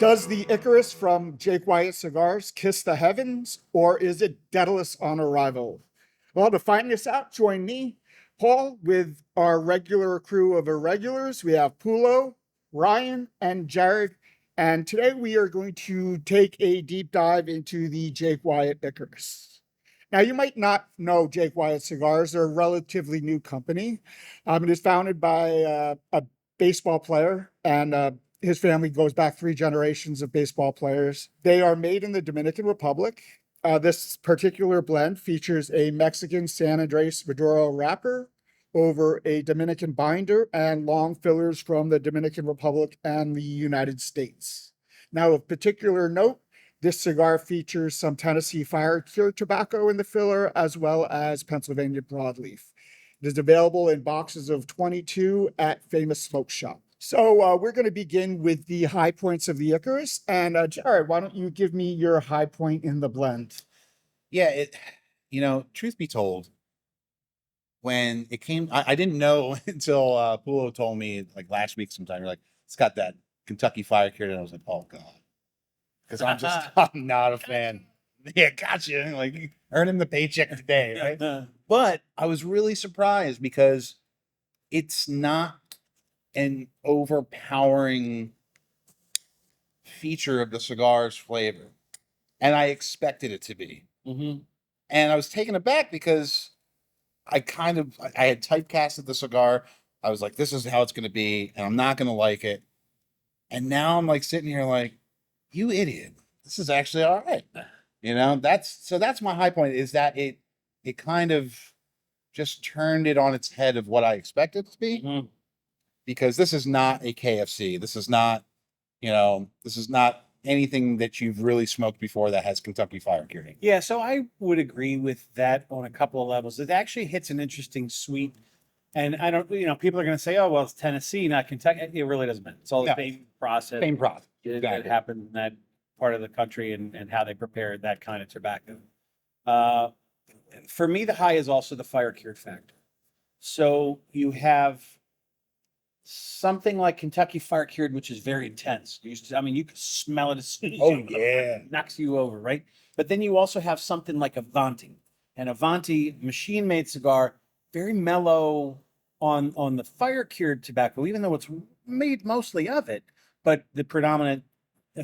Does the Icarus from Jake Wyatt Cigars kiss the heavens, or is it Daedalus on arrival? Well, to find this out, join me, Paul, with our regular crew of irregulars. We have Pulo, Ryan, and Jared. And today we are going to take a deep dive into the Jake Wyatt Icarus. Now, you might not know Jake Wyatt Cigars. They're a relatively new company. It is founded by a baseball player, and his family goes back 3 generations of baseball players. They are made in the Dominican Republic. This particular blend features a Mexican San Andres Maduro wrapper over a Dominican binder and long fillers from the Dominican Republic and the United States. Now, of particular note, this cigar features some Tennessee fire cured tobacco in the filler, as well as Pennsylvania broadleaf. It is available in boxes of 22 at Famous Smoke Shop. So we're going to begin with the high points of the Icarus. And Jared, why don't you give me your high point in the blend? Yeah, truth be told, when it came, I didn't know until Pulo told me like last week sometime. You're like, it's got that Kentucky Fire Cured, and I was like, oh God. Because I'm not a fan. Yeah, gotcha. Like earning the paycheck today, right? But I was really surprised because it's not an overpowering feature of the cigar's flavor, and I expected it to be. Mm-hmm. And I was taken aback because I had typecasted the cigar. I was like, this is how it's going to be, and I'm not going to like it. And now I'm like sitting here like, you idiot. This is actually all right. That's my high point, is that it kind of just turned it on its head of what I expected it to be. Mm-hmm. Because this is not a KFC. This is not anything that you've really smoked before that has Kentucky Fire Curing. Yeah, so I would agree with that on a couple of levels. It actually hits an interesting sweet, and I don't, people are going to say, oh, well, it's Tennessee, not Kentucky. It really doesn't matter. It's all the same process. Same process. That happened in that part of the country and how they prepared that kind of tobacco. For me, the high is also the fire cured factor. So you have something like Kentucky Fire Cured, which is very intense. You can smell it as soon as it knocks you over, right? But then you also have something like Avanti. And Avanti, machine-made cigar, very mellow on the fire cured tobacco, even though it's made mostly of it. But the predominant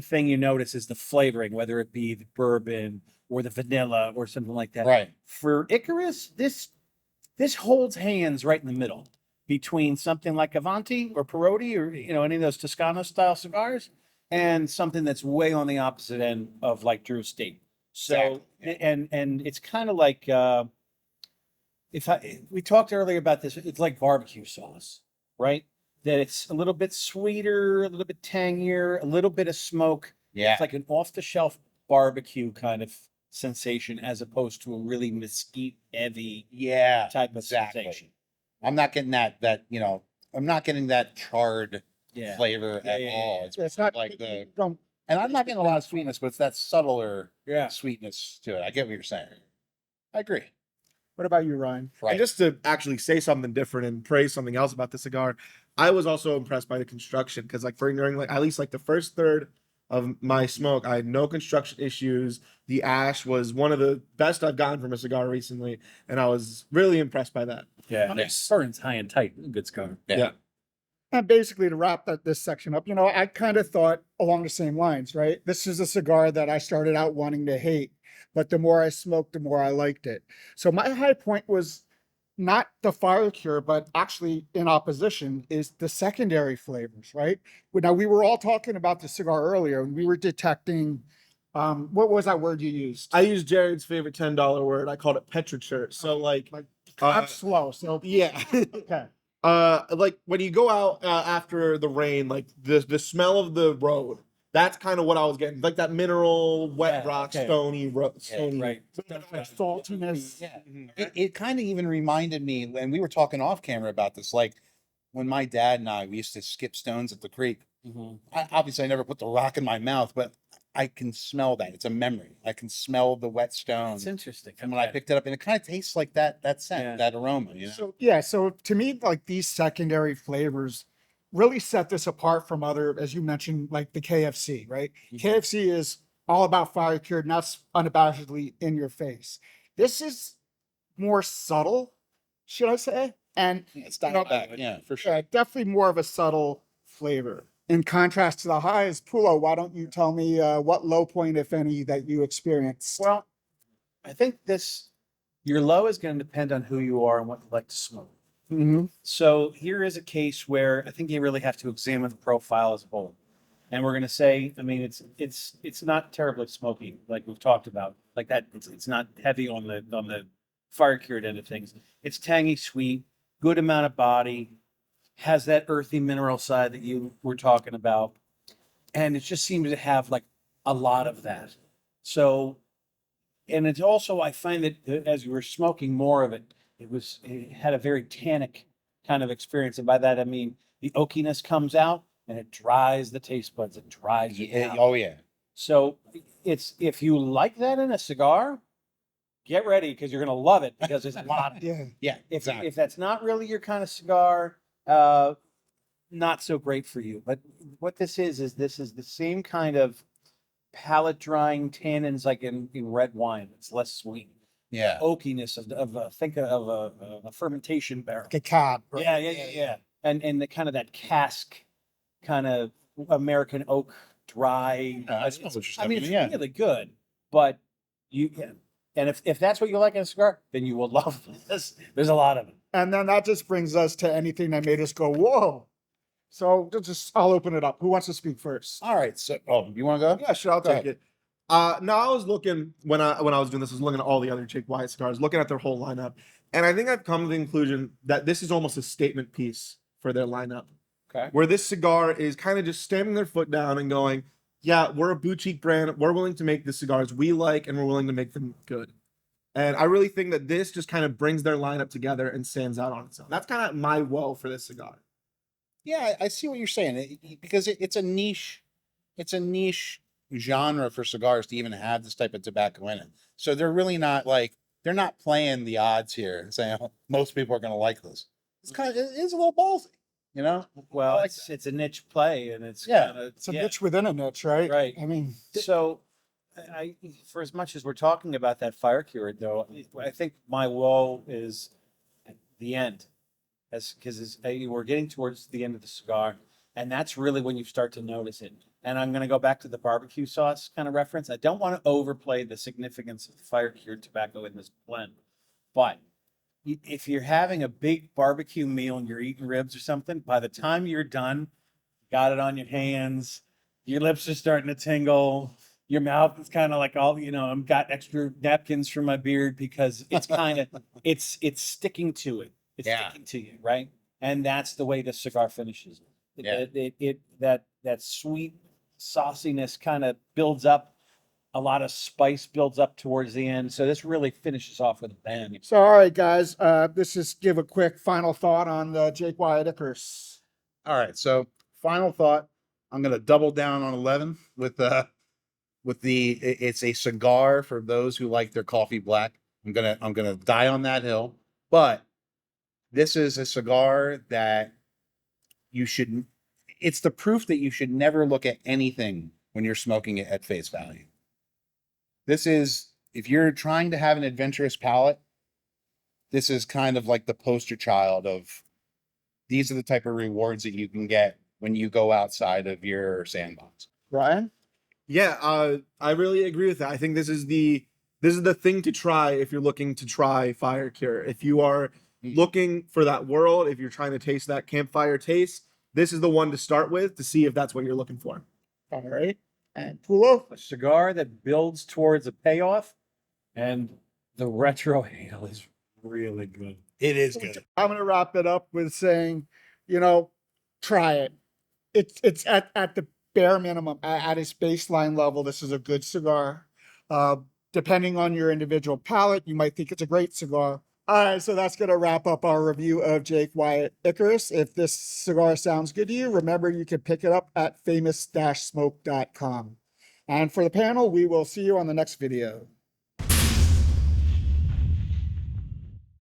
thing you notice is the flavoring, whether it be the bourbon or the vanilla or something like that. Right. For Icarus, this holds hands right in the middle between something like Avanti or Perotti or any of those Toscano style cigars and something that's way on the opposite end of like Drew Estate. So exactly. and it's kind of like we talked earlier about this, it's like barbecue sauce, right? That it's a little bit sweeter, a little bit tangier, a little bit of smoke. Yeah. It's like an off-the-shelf barbecue kind of sensation as opposed to a really mesquite heavy type of sensation. I'm not getting that I'm not getting that charred flavor at all. It's not like and I'm not getting a lot of sweetness, but it's that subtler sweetness to it. I get what you're saying. I agree. What about you, Ryan? Right. And just to actually say something different and praise something else about the cigar, I was also impressed by the construction because during at least the first third of my smoke, I had no construction issues. The ash was one of the best I've gotten from a cigar recently, and I was really impressed by that. Yeah, burns high and tight. Good cigar. Yeah. And basically, to wrap this section up, I kind of thought along the same lines, right? This is a cigar that I started out wanting to hate, but the more I smoked, the more I liked it. So my high point was not the fire cure, but actually in opposition is the secondary flavors, right? Now, we were all talking about the cigar earlier, and we were detecting, what was that word you used? I used Jared's favorite $10 word. I called it petrichor. So I'm slow. So yeah. okay. When you go out after the rain, the smell of the road, that's kind of what I was getting, like that mineral, wet rock, stony, stony. Right. Saltiness. Yeah. It kind of even reminded me when we were talking off camera about this, like when my dad and we used to skip stones at the creek. Mm-hmm. I never put the rock in my mouth, but I can smell that. It's a memory. I can smell the wet stone. It's interesting. And when I picked it up, and it kind of tastes like that scent, that aroma. So to me, these secondary flavors really set this apart from other, as you mentioned, like the KFC, right? KFC is all about fire cured, and that's unabashedly in your face. This is more subtle, should I say? And It's you know, dialed back. Yeah, for sure. yeah, definitely more of a subtle flavor. In contrast to the highs, Pulo, why don't you tell me what low point, if any, that you experienced? Well, I think your low is going to depend on who you are and what you like to smoke. Mhm. So here is a case where I think you really have to examine the profile as a whole. And we're going to say, I mean, it's not terribly smoky, like we've talked about, like that. It's not heavy on the fire cured end of things. It's tangy, sweet, good amount of body, has that earthy mineral side that you were talking about, and it just seems to have like a lot of that. So, and it's also, I find that as you were smoking more of it, it had a very tannic kind of experience, and by that I mean the oakiness comes out and it dries the taste buds. It dries it Yeah, out. oh yeah. So it's, if you like that in a cigar, get ready because you're gonna love it because there's a lot. Yeah. Yeah, If exactly. if that's not really your kind of cigar, not so great for you. But what this is the same kind of palate drying tannins like in red wine. It's less sweet. Yeah. Oakiness think of a fermentation barrel. Like a cab. Right? Yeah. And the kind of that cask kind of American oak dry. I suppose what you're I mean, talking it's about, yeah. really good, but and if that's what you like in a cigar, then you will love this. There's a lot of it. And then that just brings us to anything that made us go, whoa. So I'll open it up. Who wants to speak first? All right. So, you want to go? Yeah, sure, I'll Go take ahead. it. No, I was looking when I was doing this, I was looking at all the other Jake Wyatt cigars, looking at their whole lineup, and I think I've come to the conclusion that this is almost a statement piece for their lineup, Okay. where this cigar is kind of just stamping their foot down and going, "Yeah, we're a boutique brand. We're willing to make the cigars we like, and we're willing to make them good." And I really think that this just kind of brings their lineup together and stands out on its own. That's kind of my woe for this cigar. Yeah, I see what you're saying because it's a niche. It's a niche genre for cigars to even have this type of tobacco in it. So they're really not they're not playing the odds here and saying, oh, most people are going to like this. It's it is a little ballsy, you know? Well, like it's a niche play, and it's Yeah, kinda, It's a niche within a niche, right? Right. I mean, So, for as much as we're talking about that fire cured, though, I think my woe is at the end, because we're getting towards the end of the cigar, and that's really when you start to notice it. And I'm going to go back to the barbecue sauce kind of reference. I don't want to overplay the significance of fire cured tobacco in this blend, but if you're having a big barbecue meal and you're eating ribs or something, by the time you're done, got it on your hands, your lips are starting to tingle, your mouth is kind of like all, I've got extra napkins for my beard because it's kind of, it's sticking to it. It's Yeah. sticking to you, right? And that's the way the cigar finishes. Yeah. That sweet sauciness kind of builds up. A lot of spice builds up towards the end. So this really finishes off with a bang. so all right, guys. Let's just give a quick final thought on the Jake Wyatt Icarus. All right. So final thought. I'm going to double down on 11 with it's a cigar for those who like their coffee black. I'm gonna die on that hill, but this is a cigar that it's the proof that you should never look at anything when you're smoking it at face value. This is, if you're trying to have an adventurous palate, this is kind of like the poster child of these are the type of rewards that you can get when you go outside of your sandbox. Ryan? Yeah, I really agree with that. I think this is the thing to try if you're looking to try fire cure. If you are looking for that world, if you're trying to taste that campfire taste, this is the one to start with to see if that's what you're looking for. All right. And Pulo? A cigar that builds towards a payoff, and the retro hail is really good. It is good. I'm going to wrap it up with saying, try it. It's at the bare minimum, at its baseline level. This is a good cigar. Depending on your individual palate, you might think it's a great cigar. All right, so that's going to wrap up our review of Jake Wyatt Icarus. If this cigar sounds good to you, remember you can pick it up at famous-smoke.com. And for the panel, we will see you on the next video.